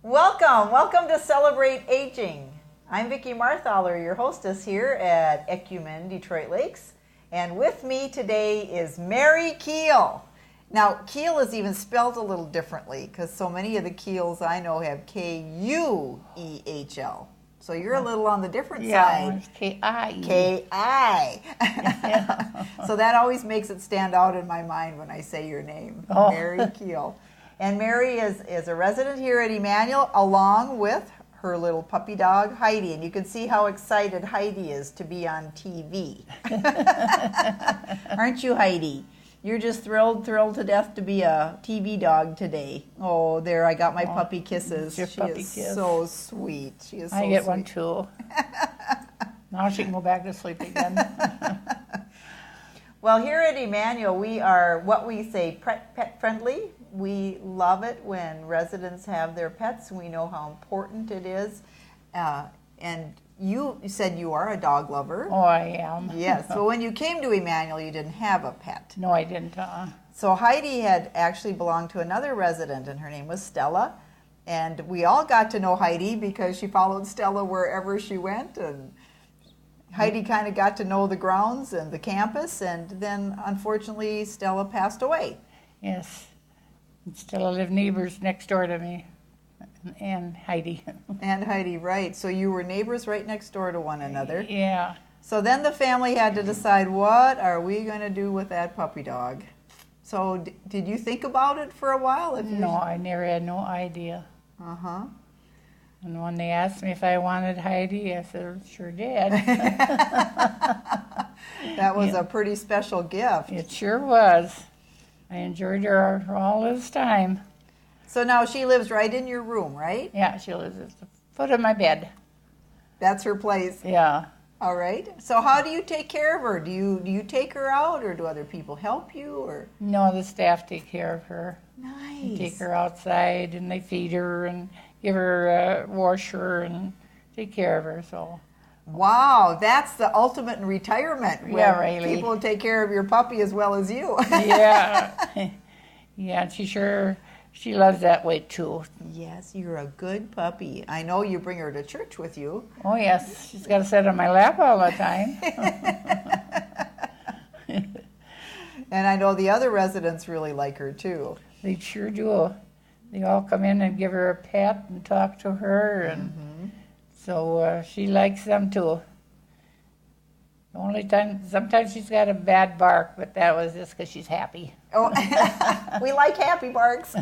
Welcome to Celebrate Aging. I'm Vicki Marthaler, your hostess here at Ecumen Detroit Lakes, and with me today is Mary Keel. Now, Keel is even spelled a little differently because so many of the Keels I know have K-U-E-H-L. So you're a little on the different side. It's K-I-E. K-I. Yeah. So that always makes it stand out in my mind when I say your name, Mary Keel. And Mary is a resident here at Emmanuel along with her little puppy dog, Heidi. And you can see how excited Heidi is to be on TV. Aren't you, Heidi? You're just thrilled to death to be a TV dog today. Oh, there, I got my puppy kisses. Your She puppy is kiss. so sweet. She is so I get sweet. one too. Now she can go back to sleep again. Well, here at Emmanuel, we are what we say pet friendly. We love it when residents have their pets. We know how important it is. And you said you are a dog lover. Oh, I am. Yes. So when you came to Emmanuel, you didn't have a pet. No, I didn't. So Heidi had actually belonged to another resident, and her name was Stella. And we all got to know Heidi because she followed Stella wherever she went. And Heidi kind of got to know the grounds and the campus. And then, unfortunately, Stella passed away. Yes. Stella lived neighbors next door to me. And Heidi. And Heidi, right. So you were neighbors right next door to one another. Yeah. So then the family had to decide, what are we going to do with that puppy dog? So did you think about it for a while? No, I never had no idea. Uh-huh. And when they asked me if I wanted Heidi, I said, sure did. That was a pretty special gift. It sure was. I enjoyed her all this time. So now she lives right in your room, right? Yeah, she lives at the foot of my bed. That's her place. Yeah. All right. So how do you take care of her? Do you take her out, or do other people help you, or? No, the staff take care of her. Nice. They take her outside and they feed her and give her, wash her and take care of her. So. Wow, that's the ultimate in retirement. Yeah, when really. People take care of your puppy as well as you. Yeah. Yeah, she loves that way too. Yes, you're a good puppy. I know you bring her to church with you. Oh yes, she's got to sit on my lap all the time. And I know the other residents really like her too. They sure do. They all come in and give her a pat and talk to her, and so she likes them too. The only time, sometimes she's got a bad bark, but that was just because she's happy. Oh, we like happy barks.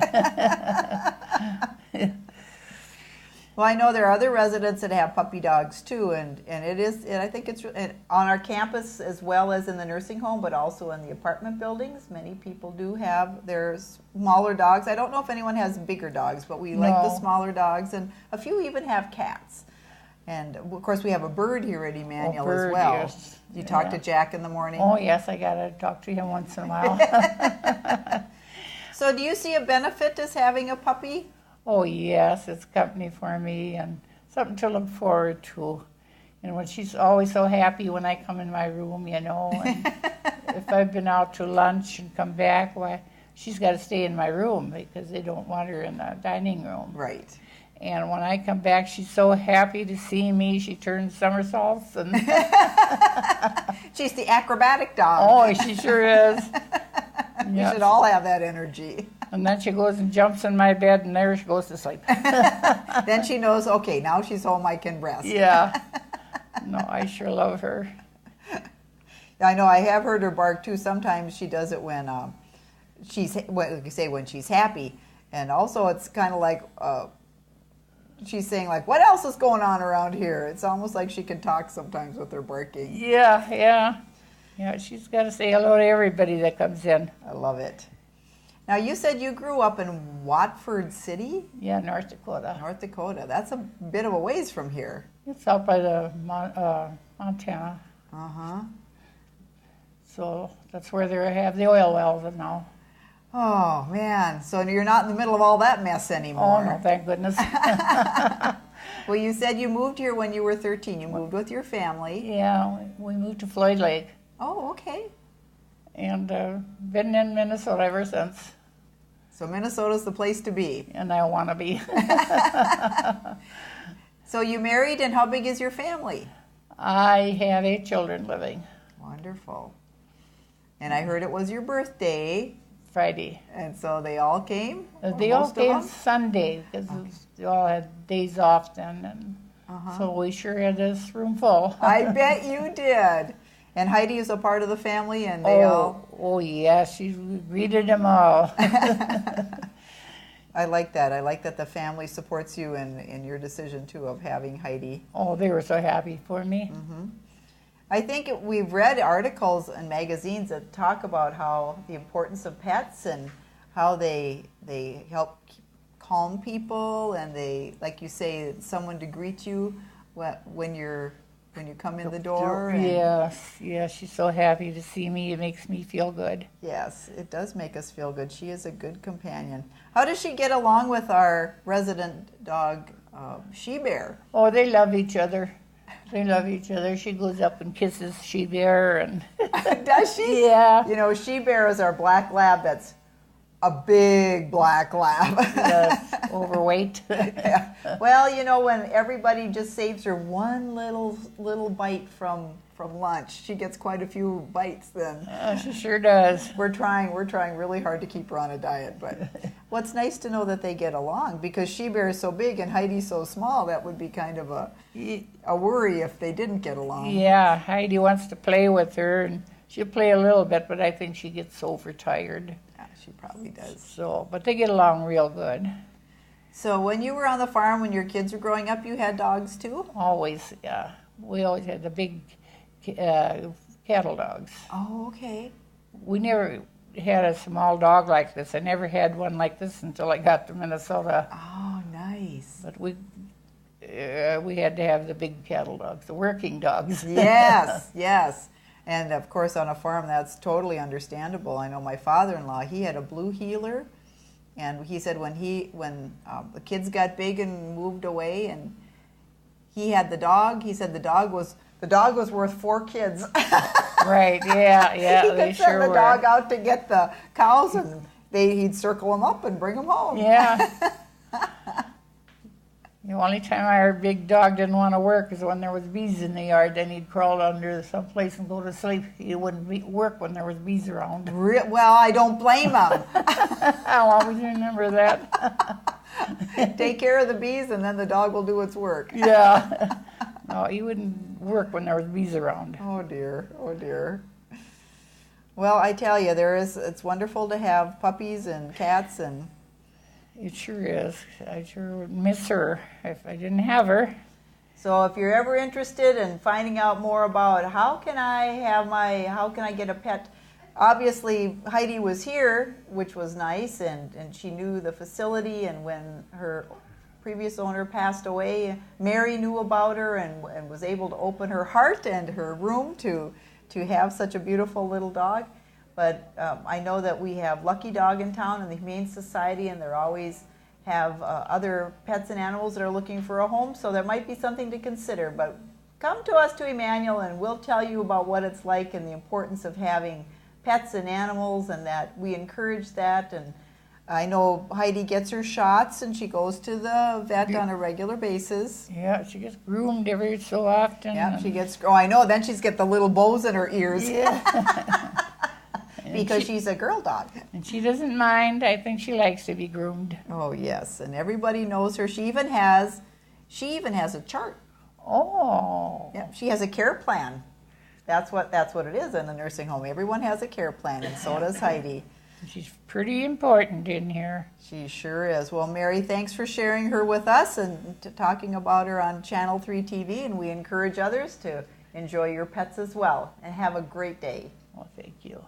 Well, I know there are other residents that have puppy dogs too, and I think it's on our campus as well as in the nursing home, but also in the apartment buildings. Many people do have their smaller dogs. I don't know if anyone has bigger dogs, but we like the smaller dogs, and a few even have cats. And of course, we have a bird here at Emmanuel as well. Yes. You talk to Jack in the morning? Oh yes, I gotta talk to him once in a while. So do you see a benefit as having a puppy? Oh yes, it's company for me and something to look forward to. And when she's always so happy when I come in my room, you know. And if I've been out to lunch and come back, why she's got to stay in my room because they don't want her in the dining room. Right. And when I come back, she's so happy to see me. She turns somersaults and She's the acrobatic dog. oh, she sure is. We should all have that energy. And then she goes and jumps in my bed, and there she goes to sleep. Then she knows, okay, now she's home, I can rest. Yeah. No, I sure love her. I know, I have heard her bark too. Sometimes she does it when when she's happy. And also it's kind of like, she's saying like, what else is going on around here? It's almost like she can talk sometimes with her barking. Yeah, yeah. Yeah, she's got to say hello to everybody that comes in. I love it. Now, you said you grew up in Watford City, Yeah, North Dakota. North Dakota. That's a bit of a ways from here. It's out by the Montana. Uh-huh. So that's where they have the oil wells now. Oh, man. So you're not in the middle of all that mess anymore. Oh, no, thank goodness. Well, you said you moved here when you were 13. You moved with your family. Yeah, we moved to Floyd Lake Oh, okay. and been in Minnesota ever since. So Minnesota's the place to be. and I want to be. So you married, and how big is your family? I have 8 children living. Wonderful. And I heard it was your birthday, Friday. and so they all came? They all Most of came them? Sunday because they all had days off then, and so we sure had this room full. I bet you did. And Heidi is a part of the family, and they all... Oh yeah, she greeted them all. I like that. I like that the family supports you in your decision, too, of having Heidi. Oh, they were so happy for me. I think we've read articles and magazines that talk about how the importance of pets and how they help calm people, and they, like you say, someone to greet you when you come in the door. And Yes, she's so happy to see me. It makes me feel good. yes, it does make us feel good. She is a good companion. How does she get along with our resident dog, She-Bear? Oh, they love each other. They love each other. She goes up and kisses She-Bear, and Does she? yeah. You know, She-Bear is our black lab that's a big black lab. Yes, overweight. Yeah. Well, you know, when everybody just saves her one little bite from lunch, she gets quite a few bites then. She sure does. We're trying really hard to keep her on a diet, but what's nice to know that they get along, because She-Bear is so big and Heidi's so small, that would be kind of a worry if they didn't get along. Yeah, Heidi wants to play with her, and she'll play a little bit, but I think she gets overtired. Yeah, she probably does. So, but they get along real good. So when you were on the farm, when your kids were growing up, you had dogs too? Always, yeah. We always had the big cattle dogs. Oh, okay. We never had a small dog like this. I never had one like this until I got to Minnesota. Oh, nice. But we had to have the big cattle dogs, the working dogs. Yes, yes. And of course, on a farm, that's totally understandable. I know my father-in-law, he had a blue heeler, and he said when the kids got big and moved away, and he had the dog, he said the dog was worth 4 kids. Right? Yeah. He They could sure send the were. dog out to get the cows, and he'd circle them up and bring them home. Yeah. The only time our big dog didn't want to work is when there was bees in the yard. Then he'd crawl under someplace and go to sleep. He wouldn't work when there was bees around. Well, I don't blame him. I'll always remember that. Take care of the bees, and then the dog will do its work. Yeah. No, he wouldn't work when there was bees around. Oh dear, oh dear. Well, I tell you, it's wonderful to have puppies and cats, and It sure is. I sure would miss her if I didn't have her. so if you're ever interested in finding out more about how can I get a pet, obviously Heidi was here, which was nice, and she knew the facility, and when her previous owner passed away, Mary knew about her and was able to open her heart and her room to have such a beautiful little dog. But I know that we have Lucky Dog in town and the Humane Society, and they always have other pets and animals that are looking for a home, so there might be something to consider. But come to us, to Emmanuel, and we'll tell you about what it's like and the importance of having pets and animals, and that we encourage that. And I know Heidi gets her shots, and she goes to the vet on a regular basis. Yeah, she gets groomed every so often. Yeah, she gets, oh, I know, then she's got the little bows in her ears. Yeah. Because she's a girl dog. And she doesn't mind. I think she likes to be groomed. Oh, yes, and everybody knows her. She even has a chart. Oh. Yeah, she has a care plan. That's what it is in the nursing home. Everyone has a care plan, and so does Heidi. She's pretty important in here. She sure is. Well, Mary, thanks for sharing her with us and talking about her on Channel 3 TV, and we encourage others to enjoy your pets as well. And have a great day. Well, thank you.